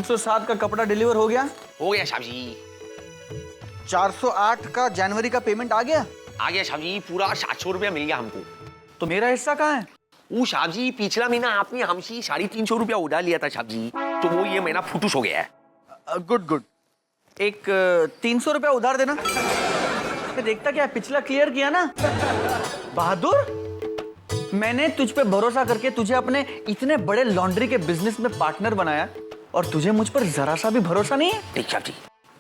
307 का कपड़ा डिलीवर हो गया? हो गया साहब जी। 408 का जनवरी का पेमेंट आ गया? आ गया साहब जी, पूरा 700 रुपया मिल गया हमको। तो मेरा हिस्सा कहाँ है? वो साहब जी पिछला महीना आपने हमसे 350 रुपया उड़ा लिया था साहब जी, तो वो ये महीना फुटूस हो गया है। Good good. एक 300 रुपया उधार देना। मैं देखता क्या पिछला क्लियर किया ना। बहादुर, मैंने तुझ पे भरोसा करके तुझे अपने इतने बड़े लॉन्ड्री के बिजनेस में पार्टनर बनाया और तुझे मुझ पर जरा सा भी भरोसा नहीं है? नहीं साहब जी।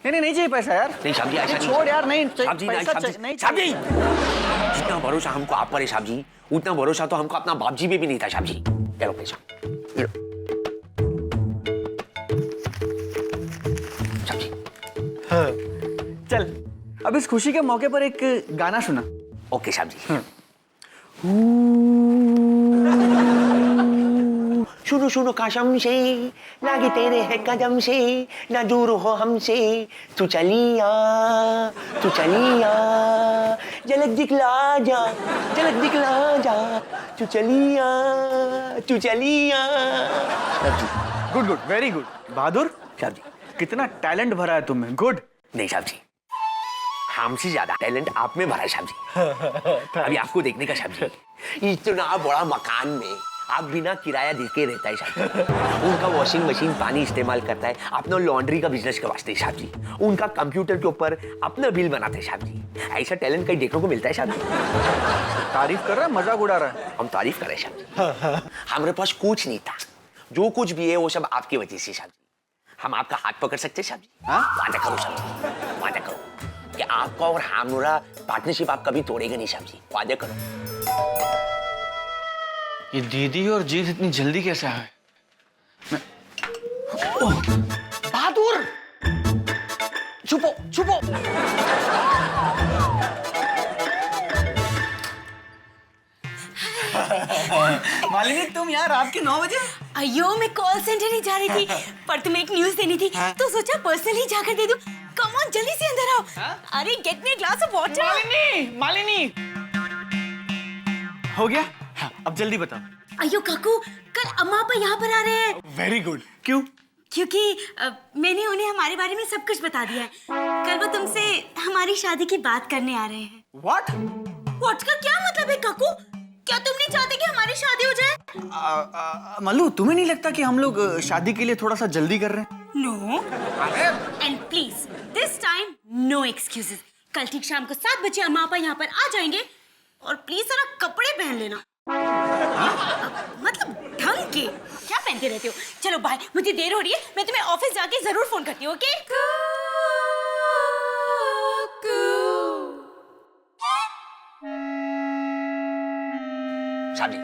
नहीं चाहिए पैसा यार। नहीं साहब जी, ऐसा छोड़ यार। नहीं साहब जी, पैसा नहीं साहब जी। जितना भरोसा हमको आप पर है साहब जी, उतना भरोसा तो हमको अपना बाप जी पे भी नहीं था साहब जी। चलो पैसा साहब जी। हाँ। चल अब इस खुशी के मौके पर एक गाना सुना। ओके साहब जी। सुनो सुनो कसम से लागे तेरे है कदम से, ना दूर हो हमसे, तू चलिया झलक दिखला जा, झलक दिखला जा, तू चलिया। Good good, very good. Bahadur साहब जी। कितना टैलेंट भरा है तुम में। गुड। नहीं साहब जी, हमसे ज्यादा टैलेंट आप में भरा है साहब जी। अभी आपको देखने का साहब जी, इतना बड़ा मकान में आप बिना किराया देके रहता है साहब जी। उनका वॉशिंग मशीन पानी इस्तेमाल करता है अपना लॉन्ड्री का बिजनेस के वास्ते साहब जी। उनका कंप्यूटर के ऊपर अपना बिल बनाते हैं साहब जी। ऐसा टैलेंट कहीं देखने को मिलता है साहब जी। तारीफ कर रहा है, मजाक उड़ा रहा है? हम तारीफ करें साहब जी। हमारे पास कुछ नहीं था, जो कुछ भी है वो सब आपकी वजह से साहब जी। हम आपका हाथ पकड़ सकते हैं साहब जी? वादा करो साहब जी, वादा करो कि आपका और हमारा पार्टनरशिप आप कभी तोड़ेगा नहीं साहब जी। वादा करो। ये दीदी और जीत इतनी जल्दी कैसे आए? बहादुर छुपो छुपो। मालिनी तुम यार रात के 9 बजे? अयो मैं कॉल सेंटर ही जा रही थी, पर तुम्हें एक न्यूज़ देनी थी, तो सोचा पर्सनली जाकर दे दूं। कम ऑन जल्दी से अंदर आओ। अरे get me a glass of water. Malini हो गया? हाँ, अब जल्दी बताओ। अयो काकू, कल अम्मा पापा यहाँ पर आ रहे हैं। Very good. क्यों? क्योंकि मैंने उन्हें हमारे बारे में सब कुछ बता दिया है। कल वो तुमसे हमारी शादी की बात करने आ रहे हैं। What? What का क्या मतलब है काकू? क्या तुम नहीं चाहते कि हमारी शादी हो जाए? मल्लू, तुम्हें नहीं लगता कि हम लोग शादी के लिए थोड़ा सा जल्दी कर रहे हैं? No. And please this time no excuses. कल ठीक शाम को 7 बजे अम्मा पापा यहाँ पर आ जाएंगे और प्लीज जरा कपड़े पहन लेना। मतलब ढंग के। क्या पहनते रहते हो? चलो बाय, मुझे देर हो रही है, मैं तुम्हें ऑफिस जाके जरूर फोन करती हूँ। ओके? साहब जी,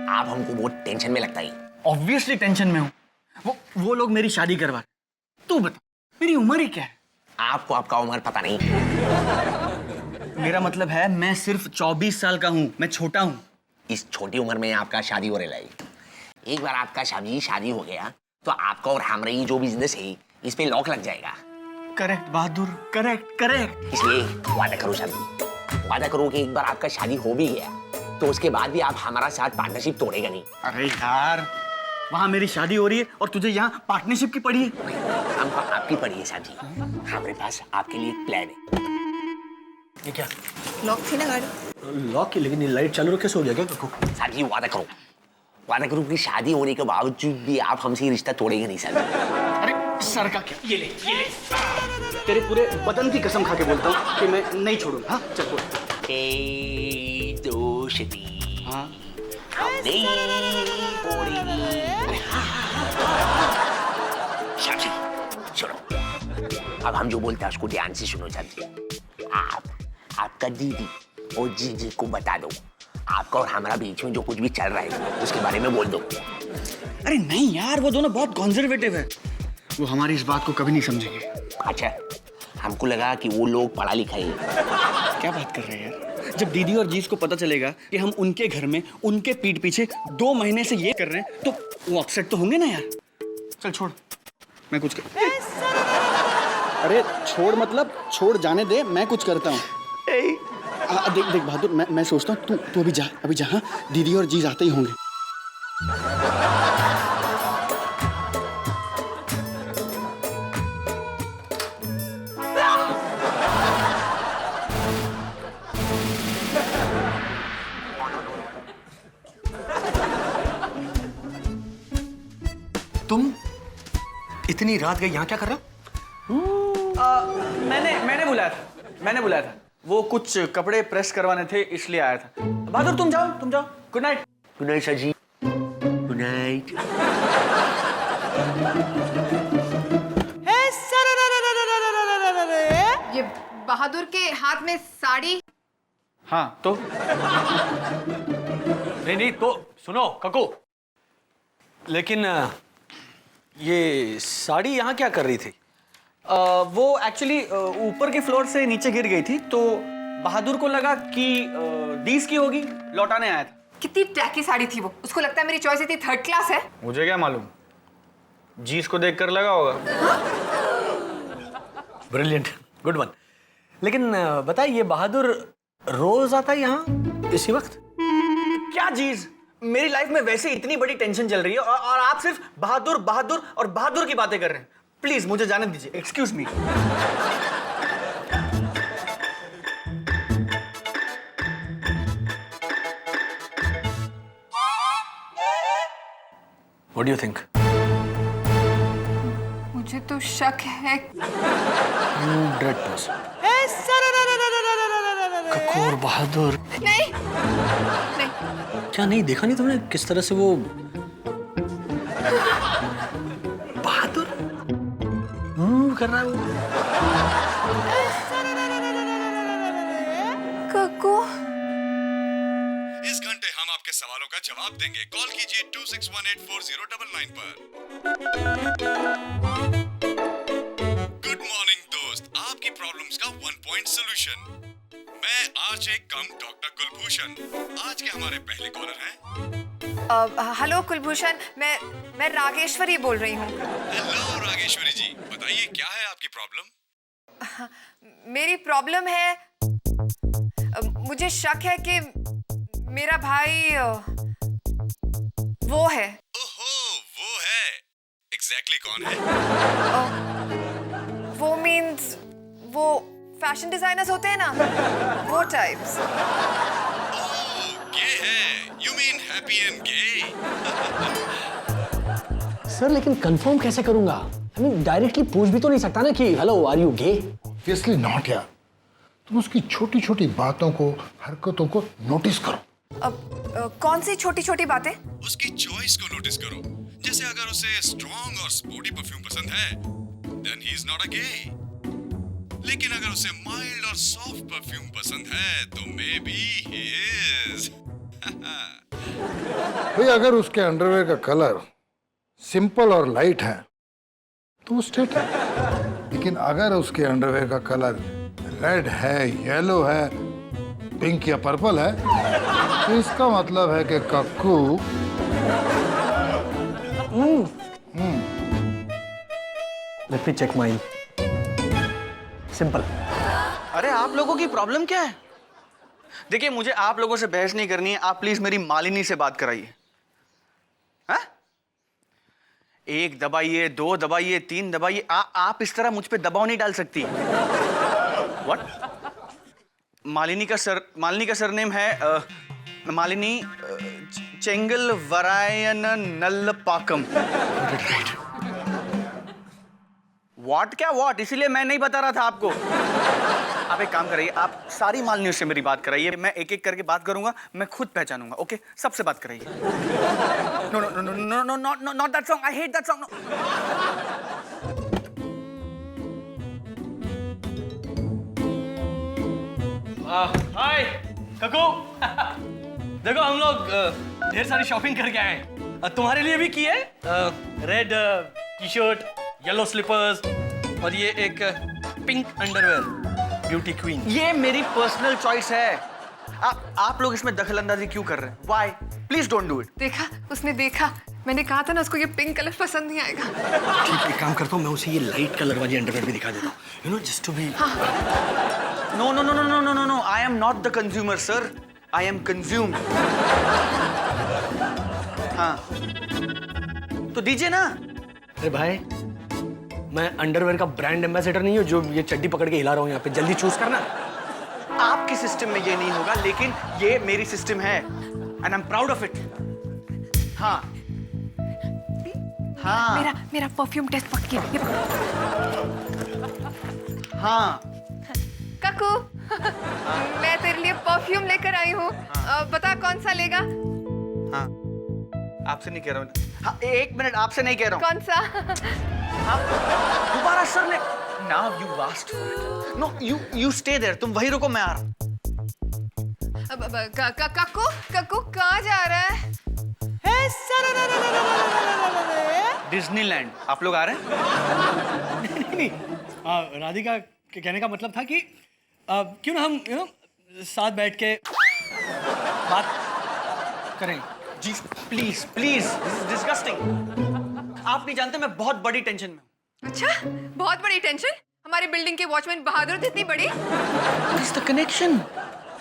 आप हमको बहुत टेंशन में लगता है। ऑब्वियसली टेंशन में हूँ। वो लोग मेरी शादी करवा रहे। तू बता मेरी उम्र ही क्या है? आपको आपका उम्र पता नहीं? मेरा मतलब है मैं सिर्फ 24 साल का हूँ, मैं छोटा हूँ। इस छोटी उम्र में आपका शादी हो रहा है। एक बार आपका शादी हो गया तो आपका और हमारा ये जो बिजनेस है इस पे लॉक लग जाएगा। करेक्ट बहादुर, करेक्ट। इसलिए वादा करो साहब, वादा करो कि एक बार आपका शादी हो भी गया तो उसके बाद भी आप हमारा साथ पार्टनरशिप तोड़ेगा नहीं। अरे यार, वहाँ मेरी शादी हो रही है और तुझे यहाँ पार्टनरशिप की पड़ी है। हमको आपकी पड़ी है साहब जी। हमारे पास आपके लिए एक प्लान है। ये क्या? लॉक थी ना गाड़ी। लॉक की, लेकिन ये लाइट चालू कैसे हो गया? क्या साहब जी वादा करो कि शादी होने के बावजूद भी आप हमसे रिश्ता तोड़ेंगे नहीं साहब। अरे सर का क्या? ये ले। तेरे पूरे बदन की कसम खा के बोलता हूँ कि मैं नहीं छोड़ूंगा। हाँ चल बोल। दोस्ती हाँ हम नहीं तोड़ेंगे। साहब जी सुनो, अब हम जो बोलते हैं उसको ध्यान से सुनो साहब जी। आपका दीदी और जीजी को बता दो आपका और हमारा बीच में जो कुछ भी चल रहा है उसके बारे में बोल दो। अरे नहीं यार, वो दोनों बहुत कॉन्जर्वेटिव है, वो हमारी इस बात को कभी नहीं समझेंगे। अच्छा, हमको लगा कि वो लोग पढ़ा लिखा है। क्या बात कर रहे हैं यार? जब दीदी और जीज को पता चलेगा कि हम उनके घर में उनके पीठ पीछे 2 महीने से ये कर रहे हैं तो वो अपसेट तो होंगे ना यार। चल छोड़, मैं कुछ अरे छोड़ मतलब छोड़, जाने दे, मैं कुछ करता हूँ। देख बहादुर, मैं सोचता हूँ तू अभी जा। हाँ, दीदी और जीज आते ही होंगे। तुम इतनी रात गए यहाँ क्या कर रहे हो? मैंने बुलाया था वो कुछ कपड़े प्रेस करवाने थे इसलिए आया था। बहादुर तुम जाओ। Good night. Good night sir ji. Good night. ये बहादुर के हाथ में साड़ी। हाँ तो नहीं तो सुनो कको, लेकिन ये साड़ी यहाँ क्या कर रही थी? वो एक्चुअली ऊपर के फ्लोर से नीचे गिर गई थी तो बहादुर को लगा कि 20 की होगी, लौटाने आया था। कितनी टैकी साड़ी थी वो, उसको लगता है मेरी चॉइस इतनी थर्ड क्लास है। मुझे क्या मालूम, जीस को देखकर लगा होगा। Brilliant, good one. लेकिन बताइए, ये बहादुर रोज आता है यहाँ इसी वक्त? क्या जीज, मेरी लाइफ में वैसे इतनी बड़ी टेंशन चल रही है और आप सिर्फ बहादुर और बहादुर की बातें कर रहे हैं। प्लीज मुझे जाने दीजिए, excuse me. What do you think? मुझे तो शक है। 100%। कको और बहादुर। नहीं। क्या नहीं देखा नहीं तुमने किस तरह से वो बहादुर कर रहा है वो? कको। इस घंटे हम आपके सवालों का जवाब देंगे। कॉल कीजिए 26184099 पर। गुड मॉर्निंग दोस्त, आपकी प्रॉब्लम्स का 1 पॉइंट सॉल्यूशन। मैं आरजे कम डॉक्टर कुलभूषण। आज के हमारे पहले कॉलर हैं। हेलो कुलभूषण, मैं रागेश्वरी बोल रही हूँ। हेलो रागेश्वरी जी, बताइए क्या है आपकी प्रॉब्लम? मेरी प्रॉब्लम है, मुझे शक है कि मेरा भाई वो है। ओहो, वो है। एग्जैक्टली कौन है? वो मीन्स वो फैशन डिजाइनर्स होते हैं ना, वो टाइप्स। ओह, गे है। You mean happy and gay. Sir लेकिन कंफर्म कैसे करूंगा? आई मीन डायरेक्टली पूछ भी तो नहीं सकता ना कि hello are you gay? Obviously not यार। तुम उसकी छोटी छोटी बातों को, हरकतों को नोटिस करो। कौन सी छोटी छोटी बातें? उसकी चॉइस को नोटिस करो। जैसे अगर उसे स्ट्रॉन्ग और स्पोर्टी परफ्यूम पसंद है, then he is not a gay. लेकिन अगर उसे माइल्ड और सॉफ्ट परफ्यूम पसंद है, तो मे बी ही इज। भाई अगर उसके अंडरवेयर का कलर सिंपल और लाइट है तो वो स्ट्रेट है, लेकिन अगर उसके अंडरवेयर का कलर रेड है, येलो है, पिंक या पर्पल है, तो इसका मतलब है कि Kakku let me check mine. Simple. अरे आप लोगों की प्रॉब्लम क्या है? देखिए मुझे आप लोगों से बहस नहीं करनी है, आप प्लीज मेरी मालिनी से बात कराइए। हाँ? 1 दबाइए, 2 दबाइए, 3 दबाइए, आप इस तरह मुझ पे दबाव नहीं डाल सकती। व्हाट? मालिनी का सरनेम है मालिनी चेंगल वरायन नल्लपाकम। व्हाट क्या व्हाट? इसीलिए मैं नहीं बता रहा था आपको। आप एक काम करिए, आप सारी मालिनियों से मेरी बात कराइए, मैं एक एक करके बात करूंगा, मैं खुद पहचानूंगा। ओके, सबसे बात कराइए। No no no no no no not that song, I hate that song. Hi Kakko. देखो हम लोग ढेर सारी शॉपिंग करके आए हैं। तुम्हारे लिए भी की है। रेड टी-शर्ट, येलो स्लीपर्स और ये एक पिंक अंडरवेयर। Beauty queen. ये मेरी पर्सनल चॉइस है। आप लोग इसमें दखलंदाजी क्यों कर रहे हैं? Why? Please don't do it. देखा, उसने देखा। मैंने कहा था ना उसको ये पिंक कलर पसंद नहीं आएगा। ठीक है, एक काम करता हूँ, मैं उसे ये लाइट कलर वाली अंडरवेयर भी दिखा देता हूँ। You know, just to be. No, no, no, no, no, no, no, no. I am not the consumer, sir. I am consumed. हाँ, तो दीजिए ना। अरे भाई, मैं अंडरवेयर का ब्रांड एम्बेसडर नहीं हूँ जो ये चड्डी पकड़ के हिला रहा हूँ यहाँ पे। जल्दी चूज करना। आपकी सिस्टम में ये नहीं होगा, लेकिन ये मेरी सिस्टम है, and I'm proud of it. हाँ, हाँ। मेरा परफ्यूम टेस्ट पक्की है। हाँ। काकू, मैं तेरे लिए परफ्यूम लेकर आई हूँ। बता कौन सा लेगा? हाँ, आपसे नहीं कह रहा हूँ। हाँ, एक मिनट, आपसे नहीं कह रहा हूँ। कौन सा? दोबारा सर ने। Now you asked for it. No, you stay there. तुम वहीं रुको, मैं आ रहा हूँ। काकू कहाँ जा रहा है? डिज्नीलैंड। आप लोग आ रहे हैं? नहीं, राधिका के कहने का मतलब था कि क्यों ना हम साथ बैठ के बात करें। जी please please, this is disgusting. आप नहीं जानते मैं बहुत बड़ी टेंशन में हूँ। अच्छा, बहुत बड़ी टेंशन? हमारी बिल्डिंग के वॉचमैन बहादुर जितनी बड़ी? What is the connection?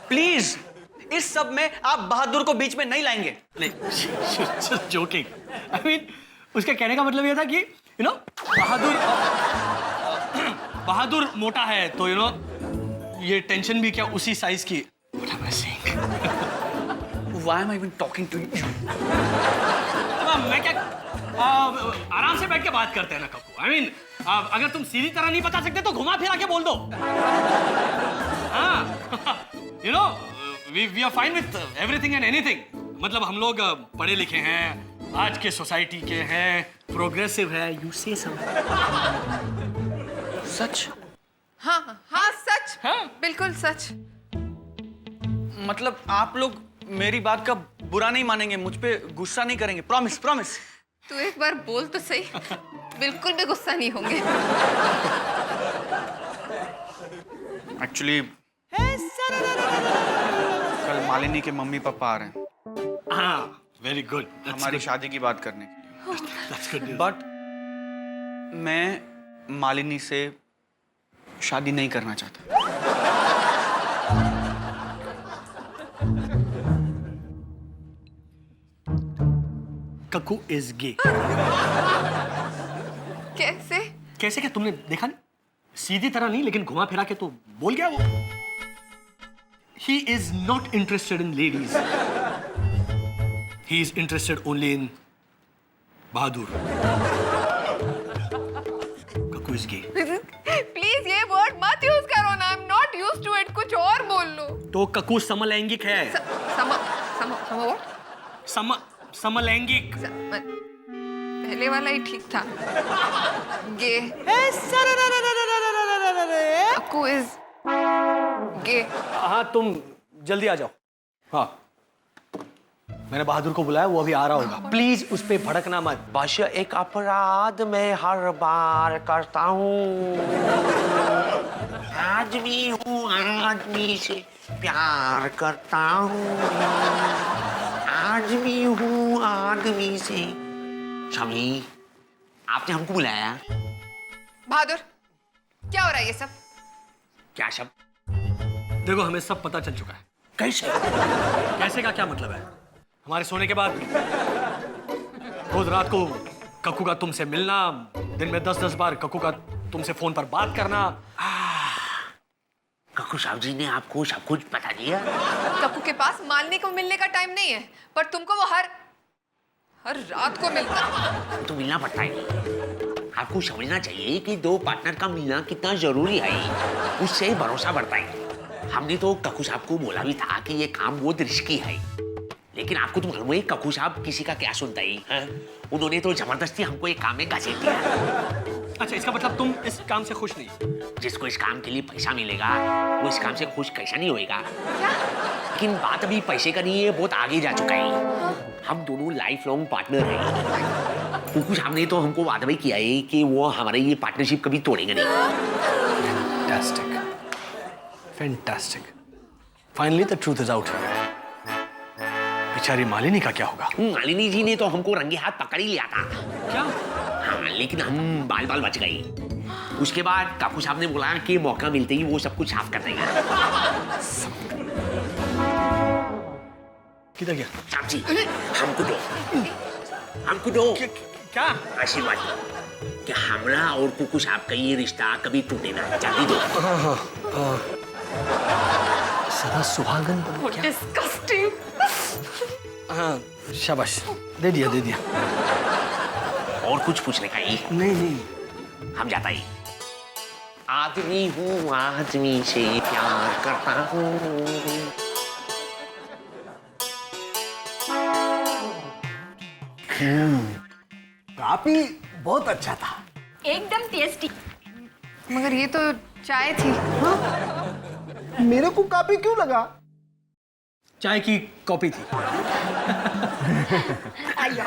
Please, इस सब में आप बहादुर को बीच में नहीं लाएंगे। नहीं, जोकिंग। आई मीन, उसके कहने का मतलब ये था कि बहादुर मोटा है तो ये टेंशन भी क्या उसी साइज की। What am I saying? Why am I even talking to you? मैं क्या आराम से बैठ के बात करते हैं ना कप्पू। आई मीन, अगर तुम सीधी तरह नहीं बता सकते तो घुमा फिरा के बोल दो। हाँ, we are fine with everything and anything। मतलब हम लोग पढ़े लिखे हैं, आज के सोसाइटी के हैं, प्रोग्रेसिव है। यू से सब सच? हाँ, सच। हाँ। बिल्कुल सच। मतलब आप लोग मेरी बात का बुरा नहीं मानेंगे, मुझ पे गुस्सा नहीं करेंगे? Promise promise. तू एक बार बोल तो सही। बिल्कुल भी गुस्सा नहीं होंगे। एक्चुअली कल मालिनी के मम्मी पापा आ रहे हैं हाँ, वेरी गुड। हमारी शादी की बात करने के लिए। बट मैं मालिनी से शादी नहीं करना चाहता। Kakku is gay. कैसे? कैसे क्या तुमने देखा नहीं? सीधी तरह नहीं, लेकिन घुमा फिरा के तो बोल गया वो। He is not interested in ladies. He is interested only in Bahadur. Kakku is gay. Please ये वर्ड मत यूज करो ना। I'm not used to it। कुछ और बोल लो। तो कक्कू समलैंगिक है। समलैंगिक। पहले वाला ही ठीक था। गे। काकू इज गे। हाँ, तुम जल्दी आ जाओ। हाँ, मैंने बहादुर को बुलाया, वो अभी आ रहा होगा। प्लीज उस पे भड़कना मत। बस एक अपराध मैं हर बार करता हूँ। आज भी हूँ आदमी से प्यार करता हूँ। आज भी हूँ आदमी से। शामी, आपने हमको बुलाया? बहादुर, क्या हो रहा है ये सब? क्या शब्द? देखो, हमें सब पता चल चुका है। कैसे? कैसे का क्या मतलब है? हमारे सोने के बाद रोज रात को कक्कू का तुमसे मिलना, दिन में 10-10 बार कक्कू का तुमसे फोन पर बात करना। कक्कू साहब जी ने आपको सब कुछ बता दिया? कक्कू के पास मालनी को मिलने का टाइम नहीं है, पर तुमको वो हर रात को मिलता है। तो मिलना पड़ता है। आपको समझना चाहिए कि दो पार्टनर का मिलना कितना जरूरी है। उससे भरोसा बढ़ता है। हमने तो कक्कू साहब को बोला भी था कि ये काम बहुत रिस्की है, लेकिन आपको तो मालूम है कक्कू साहब किसी का क्या सुनता है? उन्होंने तो जबरदस्ती हमको एक काम में घसीट दिया। अच्छा, इसका मतलब तुम इस काम से खुश नहीं? जिसको इस काम के लिए पैसा मिलेगा वो इस काम से खुश कैसा नहीं होएगा? लेकिन बात अभी पैसे का नहीं है, बहुत आगे जा चुका है। हम दोनों लाइफ लॉन्ग पार्टनर हैं। कक्कू साहब ने तो हमको वादा भी किया है कि वो हमारे ये पार्टनरशिप कभी तोड़ेंगे नहीं। Fantastic. Finally the truth is out. बेचारी मालिनी का क्या होगा? मालिनी जी ने तो हमको रंगे हाथ पकड़ ही लिया था। क्या? हाँ, लेकिन हम बाल बाल बच गए। उसके बाद कक्कू साहब ने बोला कि मौका मिलते ही वो सब कुछ साफ कर देगा। किधर गया? साहब जी, हमको दो क्या? आशीर्वाद दो कि हमरा और कक्कू साहब का ये रिश्ता कभी टूटे ना। जल्दी दो। सदा सुहागन बनो क्या? डिस्गस्टिंग। हाँ, शाबाश, दे दिया। और कुछ पूछने का ही? नहीं हम जाता ही। आदमी हूँ, आदमी से प्यार करता हूँ। काफी बहुत अच्छा था। एकदम टेस्टी। मगर ये तो चाय थी। मेरे को काफी क्यों लगा? चाय की कॉपी थी। अयो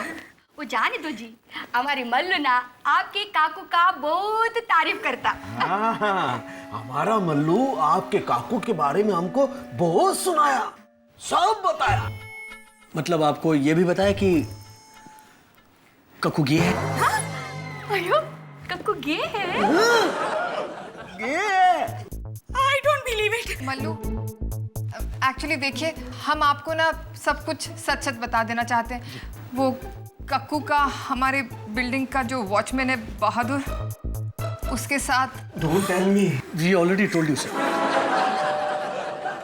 वो जाने दो जी, हमारी मल्लू ना आपके काकू का बहुत तारीफ करता। हाँ, हमारा मल्लू आपके काकू के बारे में हमको बहुत सुनाया, सब बताया। मतलब आपको ये भी बताया कि कक्कू गे है? अयो काकू गे है? I don't believe it. Mallu, actually देखिए, हम आपको ना सब कुछ सच सच बता देना चाहते हैं। वो कक्कू का हमारे बिल्डिंग का जो वॉचमैन है बहादुर, उसके साथ। Don't tell me. We already told you sir.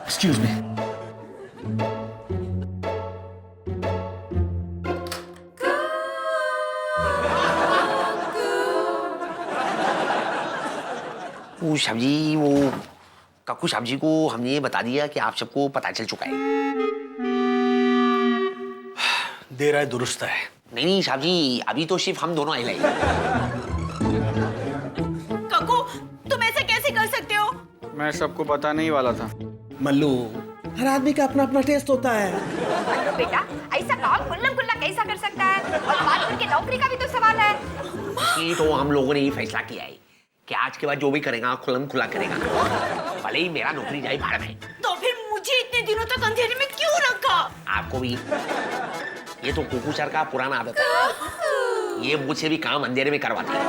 Excuse me. वो साहब जी, वो काकू साहब जी को हमने ये बता दिया कि आप सबको पता चल चुका है। देर है दुरुस्त है। नहीं साहब जी, अभी तो सिर्फ हम दोनों आए। कक्कू, तुम ऐसे कैसे कर सकते हो? मैं सबको बताने ही वाला था। मल्लू, हर आदमी का अपना अपना टेस्ट होता है। मल्लू बेटा, ऐसा काम खुल्लम खुल्ला कैसा कर सकता है? और बाद में नौकरी का भी तो सवाल है। ये तो हम लोगों ने ये फैसला किया है कि आज के बाद जो भी करेगा खुल्लम खुला करेगा, भले ही मेरा नौकरी जाए भाड़ में। तो फिर मुझे इतने दिनों तक अंधेरे में क्यों रखा? आपको भी। ये तो कुकू सर का पुराना आदत है, ये मुझसे भी काम अंधेरे में करवाते हैं।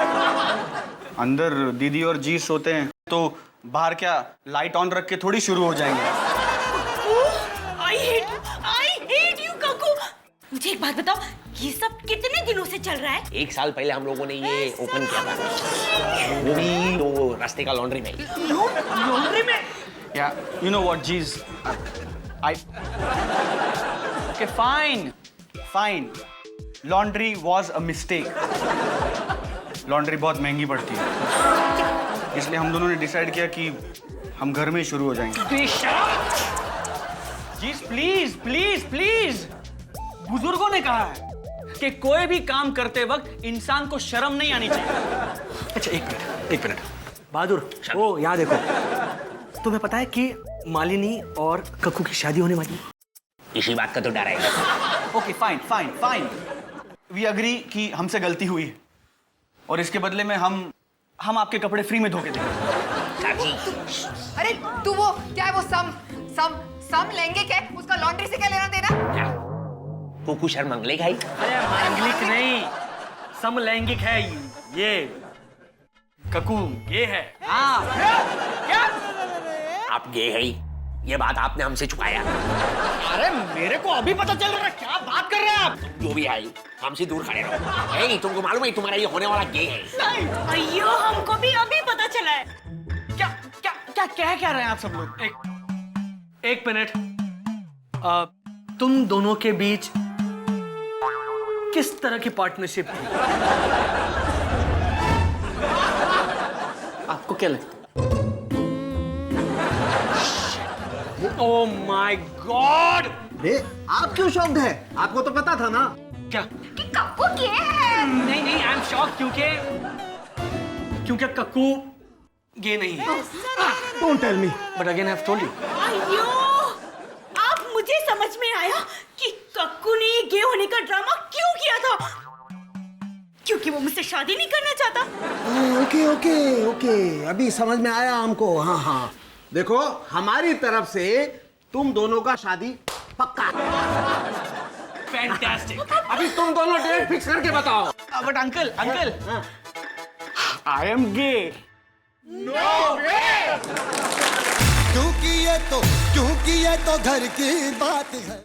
अंदर दीदी और जी सोते हैं तो बाहर क्या लाइट ऑन रख के थोड़ी शुरू हो जाएंगे। I hate you, cuckoo. मुझे एक बात बताओ, ये सब कितने दिनों से चल रहा है? 1 साल पहले हम लोगों ने ये ओपन किया था, वो भी वो रास्ते का लॉन्ड्री में। लॉन्ड्री में? Yeah, you know what, geez, Okay, fine. Laundry was a mistake. Laundry बहुत महंगी पड़ती है, इसलिए हम दोनों ने डिसाइड किया कि हम घर में ही शुरू हो जाएंगे। जी प्लीज, बुजुर्गों ने कहा है कि कोई भी काम करते वक्त इंसान को शर्म नहीं आनी चाहिए। अच्छा एक मिनट बहादुर, ओ यहाँ देखो, तुम्हें पता है कि मालिनी और कक्कू की शादी होने वाली है? इसी बात का तो डर है। ओके फाइन, वी अग्री कि हमसे गलती हुई है और इसके बदले में हम आपके कपड़े फ्री में धो के देंगे। अरे तू वो क्या है, वो सम लैंगिक है, उसका लॉन्ड्री से क्या लेना देना? क्या कुकू सर मंगले भाई? अरे मांगलिक नहीं, समलैंगिक है ये। कक्कू ये है। हाँ क्या? आप गे है, ये बात आपने हमसे छुपाया। अरे मेरे को अभी पता चल रहा है, क्या बात कर रहे हैं आप? जो भी है, हमसे दूर खड़े रहो। ए, तुमको मालूम है तुम्हारा ये होने वाला गे है? अయ్యో, हमको भी अभी पता चला है। क्या कह रहे हैं आप सब लोग? एक मिनट, तुम दोनों के बीच किस तरह की पार्टनरशिप थी? आपको क्या लगता है? Oh my God! आप क्यों शॉक्ड है? आपको तो पता था ना। क्या? कि कक्कू गे है? नहीं, आई एम शॉक क्योंकि कक्कू गे नहीं है। Don't tell me. But again I have told you. अయ్యో, अब मुझे समझ में आया कि कक्कू ने ये गे होने का ड्रामा क्यों किया था। क्योंकि वो मुझसे शादी नहीं करना चाहता। ओके, अभी समझ में आया हमको। हाँ, देखो, हमारी तरफ से तुम दोनों का शादी पक्का। फैंटास्टिक। अभी तुम दोनों डेट फिक्स करके बताओ। But uncle I am gay. क्योंकि ये तो घर की बात है।